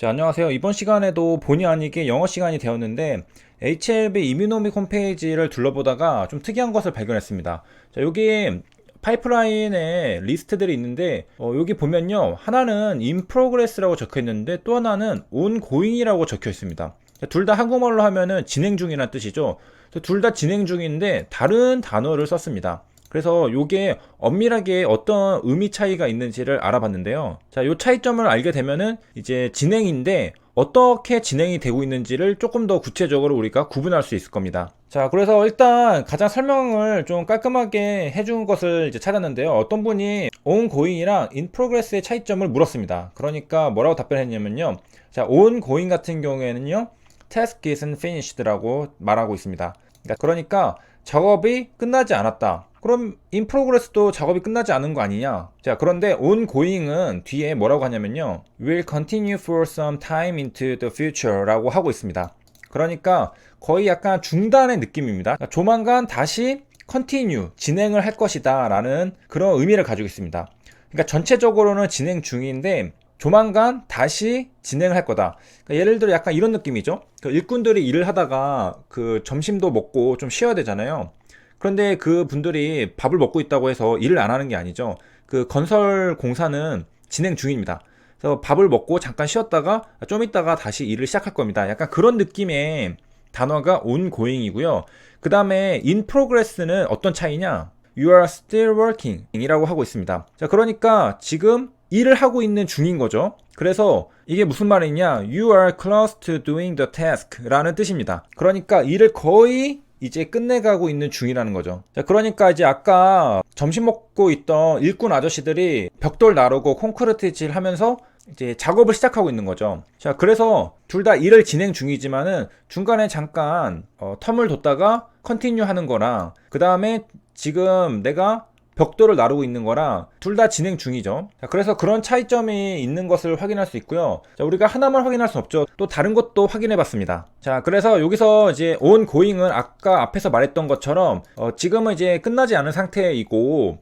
자, 안녕하세요. 이번 시간에도 본의 아니게 영어 시간이 되었는데 HLB 이뮤노믹 홈페이지를 둘러보다가 좀 특이한 것을 발견했습니다. 자, 여기 파이프라인에 리스트들이 있는데 여기 보면요, 하나는 in progress라고 적혀 있는데 또 하나는 ongoing이라고 적혀 있습니다. 둘 다 한국말로 하면은 진행 중이라는 뜻이죠. 둘 다 진행 중인데 다른 단어를 썼습니다. 그래서 요게 엄밀하게 어떤 의미 차이가 있는지를 알아봤는데요. 자, 요 차이점을 알게 되면은 이제 진행인데 어떻게 진행이 되고 있는지를 조금 더 구체적으로 우리가 구분할 수 있을 겁니다. 자, 그래서 일단 가장 설명을 좀 깔끔하게 해준 것을 이제 찾았는데요. 어떤 분이 ongoing이랑 in progress의 차이점을 물었습니다. 그러니까 뭐라고 답변했냐면요. 자, ongoing 같은 경우에는요, task isn't finished라고 말하고 있습니다. 그러니까 작업이 끝나지 않았다. 그럼 in progress도 작업이 끝나지 않은 거 아니냐? 자, 그런데 ongoing은 뒤에 뭐라고 하냐면요, will continue for some time into the future 라고 하고 있습니다. 그러니까 거의 약간 중단의 느낌입니다. 조만간 다시 continue, 진행을 할 것이다 라는 그런 의미를 가지고 있습니다. 그러니까 전체적으로는 진행 중인데 조만간 다시 진행을 할 거다. 그러니까 예를 들어 약간 이런 느낌이죠. 일꾼들이 일을 하다가 그 점심도 먹고 좀 쉬어야 되잖아요. 그런데 그 분들이 밥을 먹고 있다고 해서 일을 안 하는 게 아니죠. 그 건설 공사는 진행 중입니다. 그래서 밥을 먹고 잠깐 쉬었다가 좀 있다가 다시 일을 시작할 겁니다. 약간 그런 느낌의 단어가 ongoing이고요. 그 다음에 in progress는 어떤 차이냐? You are still working 이라고 하고 있습니다. 자, 그러니까 지금 일을 하고 있는 중인 거죠. 그래서 이게 무슨 말이냐? You are close to doing the task 라는 뜻입니다. 그러니까 일을 거의 이제 끝내가고 있는 중이라는 거죠. 자, 그러니까 이제 아까 점심 먹고 있던 일꾼 아저씨들이 벽돌 나르고 콘크리트 질 하면서 이제 작업을 시작하고 있는 거죠. 자, 그래서 둘 다 일을 진행 중이지만은 중간에 잠깐 텀을 뒀다가 컨티뉴 하는 거랑, 그 다음에 지금 내가 벽돌을 나르고 있는 거랑 둘 다 진행 중이죠. 자, 그래서 그런 차이점이 있는 것을 확인할 수 있고요. 자, 우리가 하나만 확인할 수 없죠. 또 다른 것도 확인해 봤습니다. 자, 그래서 여기서 이제 ongoing은 아까 앞에서 말했던 것처럼 지금은 이제 끝나지 않은 상태이고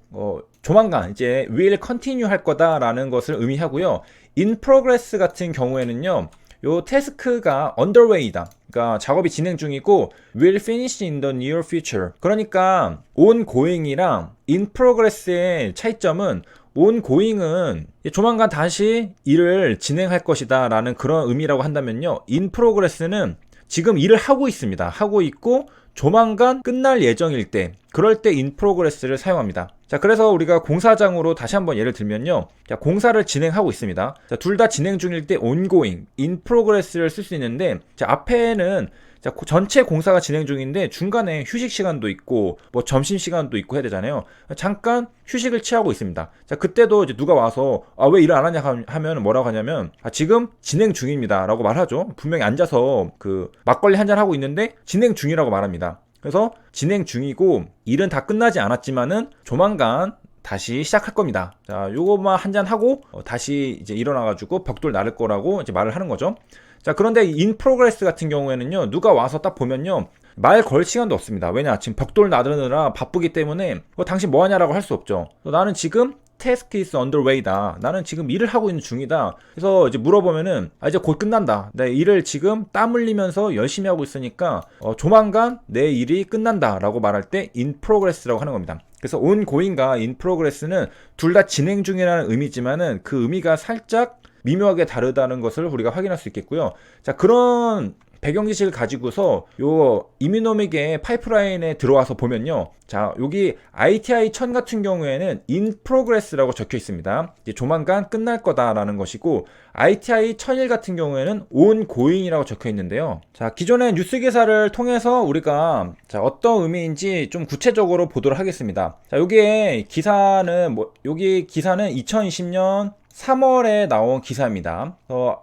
조만간 이제 will continue 할 거다라는 것을 의미하고요. in progress 같은 경우에는요, 요 태스크가 underway이다. 그러니까 작업이 진행 중이고 will finish in the near future. 그러니까 ongoing이랑 in progress의 차이점은 ongoing은 조만간 다시 일을 진행할 것이다 라는 그런 의미라고 한다면요, in progress는 지금 일을 하고 있습니다. 하고 있고 조만간 끝날 예정일 때, 그럴 때 in progress를 사용합니다. 자, 그래서 우리가 공사장으로 다시 한번 예를 들면요, 자, 공사를 진행하고 있습니다. 자, 둘 다 진행 중일 때 ongoing, in progress를 쓸 수 있는데, 자, 앞에는 자, 전체 공사가 진행 중인데 중간에 휴식 시간도 있고 뭐 점심 시간도 있고 해야 되잖아요. 잠깐 휴식을 취하고 있습니다. 자, 그때도 이제 누가 와서 왜 일을 안 하냐 하면 뭐라고 하냐면 지금 진행 중입니다 라고 말하죠. 분명히 앉아서 그 막걸리 한잔 하고 있는데 진행 중이라고 말합니다. 그래서 진행 중이고 일은 다 끝나지 않았지만은 조만간 다시 시작할 겁니다. 자, 요거만 한잔 하고 다시 이제 일어나가지고 벽돌 나를 거라고 이제 말을 하는 거죠. 자, 그런데 in progress 같은 경우에는요, 누가 와서 딱 보면요, 말 걸 시간도 없습니다. 왜냐? 지금 벽돌 나르느라 바쁘기 때문에 당신 뭐 하냐라고 할 수 없죠. 나는 지금 task is underway다. 나는 지금 일을 하고 있는 중이다. 그래서 이제 물어보면은 이제 곧 끝난다. 내 일을 지금 땀 흘리면서 열심히 하고 있으니까 조만간 내 일이 끝난다 라고 말할 때 in progress라고 하는 겁니다. 그래서 ongoing과 in progress는 둘 다 진행 중이라는 의미지만은 그 의미가 살짝 미묘하게 다르다는 것을 우리가 확인할 수 있겠고요. 자, 그런 배경 지식을 가지고서 요 이뮤노믹의 파이프라인에 들어와서 보면요, 자, 여기 ITI 1000 같은 경우에는 in progress라고 적혀 있습니다. 이제 조만간 끝날 거다라는 것이고, ITI 1001 같은 경우에는 ongoing이라고 적혀 있는데요. 자, 기존의 뉴스 기사를 통해서 우리가 자, 어떤 의미인지 좀 구체적으로 보도록 하겠습니다. 자, 여기 기사는 2020년 3월에 나온 기사입니다.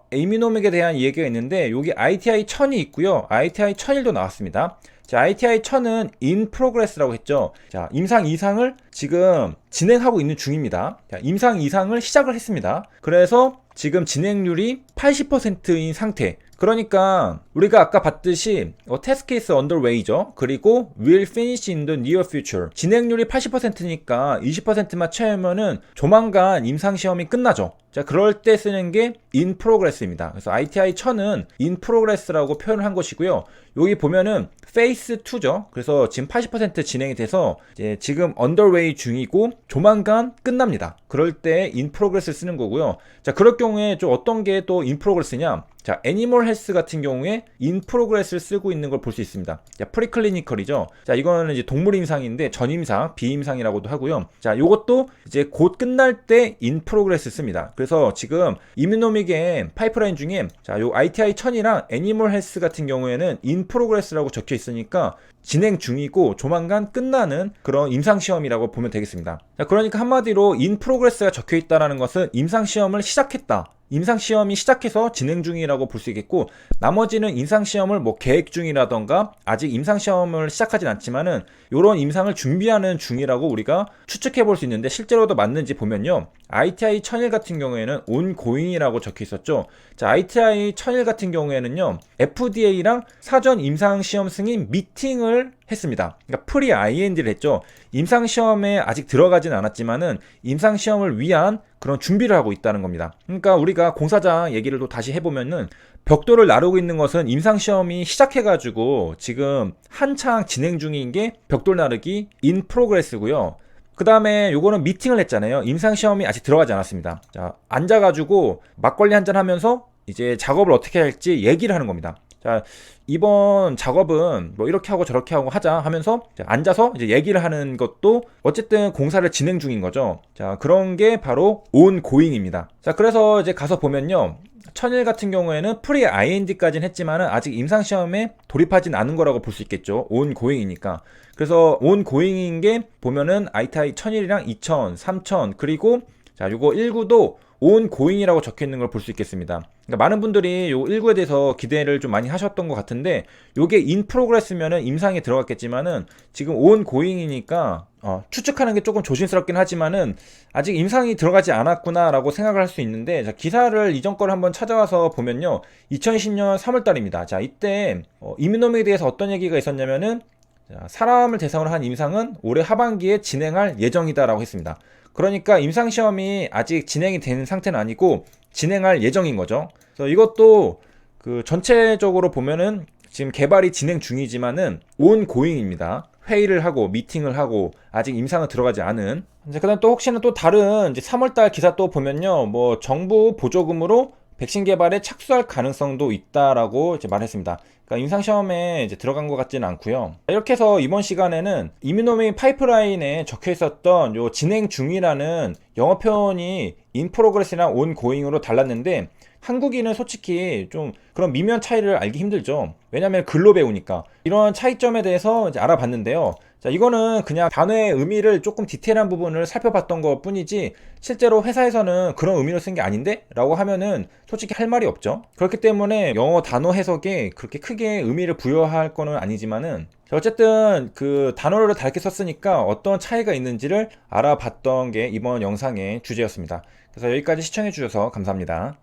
이뮤노믹에 대한 얘기가 있는데 여기 ITI 1000이 있고요, ITI 1001도 나왔습니다. 자, ITI 1000은 in progress라고 했죠. 자, 임상 이상을 지금 진행하고 있는 중입니다. 자, 임상 이상을 시작을 했습니다. 그래서 지금 진행률이 80%인 상태. 그러니까 우리가 아까 봤듯이 test case underway죠. 그리고 will finish in the near future. 진행률이 80%니까 20%만 채우면은 조만간 임상시험이 끝나죠. 자, 그럴 때 쓰는 게 in progress입니다. 그래서 ITI 1000은 in progress라고 표현을 한 것이고요. 여기 보면은 phase 2죠. 그래서 지금 80% 진행이 돼서 이제 지금 underway 중이고 조만간 끝납니다. 그럴 때 in progress 쓰는 거고요. 자, 그럴 경우에 좀 어떤 게 또 in progress냐? 자, 애니멀 헬스 같은 경우에 in progress를 쓰고 있는 걸 볼 수 있습니다. 자, 프리클리니컬이죠. 자, 이거는 이제 동물 임상인데 전임상, 비임상이라고도 하고요. 자, 요것도 이제 곧 끝날 때 in progress 씁니다. 그래서 지금 이뮤노믹의 파이프라인 중에 자, 요 ITI 1000이랑 애니멀 헬스 같은 경우에는 in progress라고 적혀 있으니까 진행 중이고 조만간 끝나는 그런 임상시험이라고 보면 되겠습니다. 자, 그러니까 한마디로 in progress가 적혀 있다는 것은 임상시험을 시작했다. 임상시험이 시작해서 진행 중이라고 볼 수 있겠고, 나머지는 임상시험을 뭐 계획 중이라던가 아직 임상시험을 시작하진 않지만은 요런 임상을 준비하는 중이라고 우리가 추측해 볼 수 있는데, 실제로도 맞는지 보면요, ITI 1001 같은 경우에는 ongoing이라고 적혀 있었죠. 자, ITI 1001 같은 경우에는요, FDA랑 사전 임상시험 승인 미팅을 했습니다. 그러니까 프리 IND를 했죠. 임상시험에 아직 들어가진 않았지만은 임상시험을 위한 그런 준비를 하고 있다는 겁니다. 그러니까 우리가 공사장 얘기를 또 다시 해보면은 벽돌을 나르고 있는 것은 임상시험이 시작해가지고 지금 한창 진행 중인 게 벽돌 나르기 in progress고요. 그 다음에 요거는 미팅을 했잖아요. 임상시험이 아직 들어가지 않았습니다. 자, 앉아가지고 막걸리 한잔 하면서 이제 작업을 어떻게 할지 얘기를 하는 겁니다. 자, 이번 작업은 뭐 이렇게 하고 저렇게 하고 하자 하면서 앉아서 이제 얘기를 하는 것도 어쨌든 공사를 진행 중인 거죠. 자, 그런 게 바로 ongoing입니다. 자, 그래서 이제 가서 보면요, 1001 같은 경우에는 프리 IND까지는 했지만은 아직 임상시험에 돌입하진 않은 거라고 볼 수 있겠죠. ongoing이니까. 그래서 ongoing인 게 보면은 ITI 1001이랑 2000, 3000 그리고 자, 요거 19도 ongoing이라고 적혀 있는 걸 볼 수 있겠습니다. 그러니까 많은 분들이 요 19에 대해서 기대를 좀 많이 하셨던 것 같은데, 요게 in progress면은 임상에 들어갔겠지만은 지금 ongoing이니까 추측하는 게 조금 조심스럽긴 하지만은 아직 임상이 들어가지 않았구나라고 생각을 할 수 있는데, 자, 기사를 이전 거를 한번 찾아와서 보면요, 2020년 3월달입니다. 자, 이때 이뮤노믹에 대해서 어떤 얘기가 있었냐면은, 자, 사람을 대상으로 한 임상은 올해 하반기에 진행할 예정이다라고 했습니다. 그러니까 임상시험이 아직 진행이 된 상태는 아니고 진행할 예정인 거죠. 그래서 이것도 그 전체적으로 보면은 지금 개발이 진행 중이지만은 ongoing입니다. 회의를 하고 미팅을 하고 아직 임상은 들어가지 않은. 이제 그다음 또 혹시나 또 다른 이제 3월달 기사 또 보면요, 뭐 정부 보조금으로 백신 개발에 착수할 가능성도 있다라고 이제 말했습니다. 그러니까 임상시험에 이제 들어간 것 같지는 않고요. 이렇게 해서 이번 시간에는 이뮤노믹 파이프라인에 적혀 있었던 요 진행 중이라는 영어 표현이 in progress랑 ongoing으로 달랐는데, 한국인은 솔직히 좀 그런 미묘한 차이를 알기 힘들죠. 왜냐면 글로 배우니까. 이런 차이점에 대해서 이제 알아봤는데요. 자, 이거는 그냥 단어의 의미를 조금 디테일한 부분을 살펴봤던 것 뿐이지 실제로 회사에서는 그런 의미로 쓴 게 아닌데? 라고 하면은 솔직히 할 말이 없죠. 그렇기 때문에 영어 단어 해석에 그렇게 크게 의미를 부여할 거는 아니지만은, 어쨌든 그 단어를 다르게 썼으니까 어떤 차이가 있는지를 알아봤던 게 이번 영상의 주제였습니다. 그래서 여기까지 시청해 주셔서 감사합니다.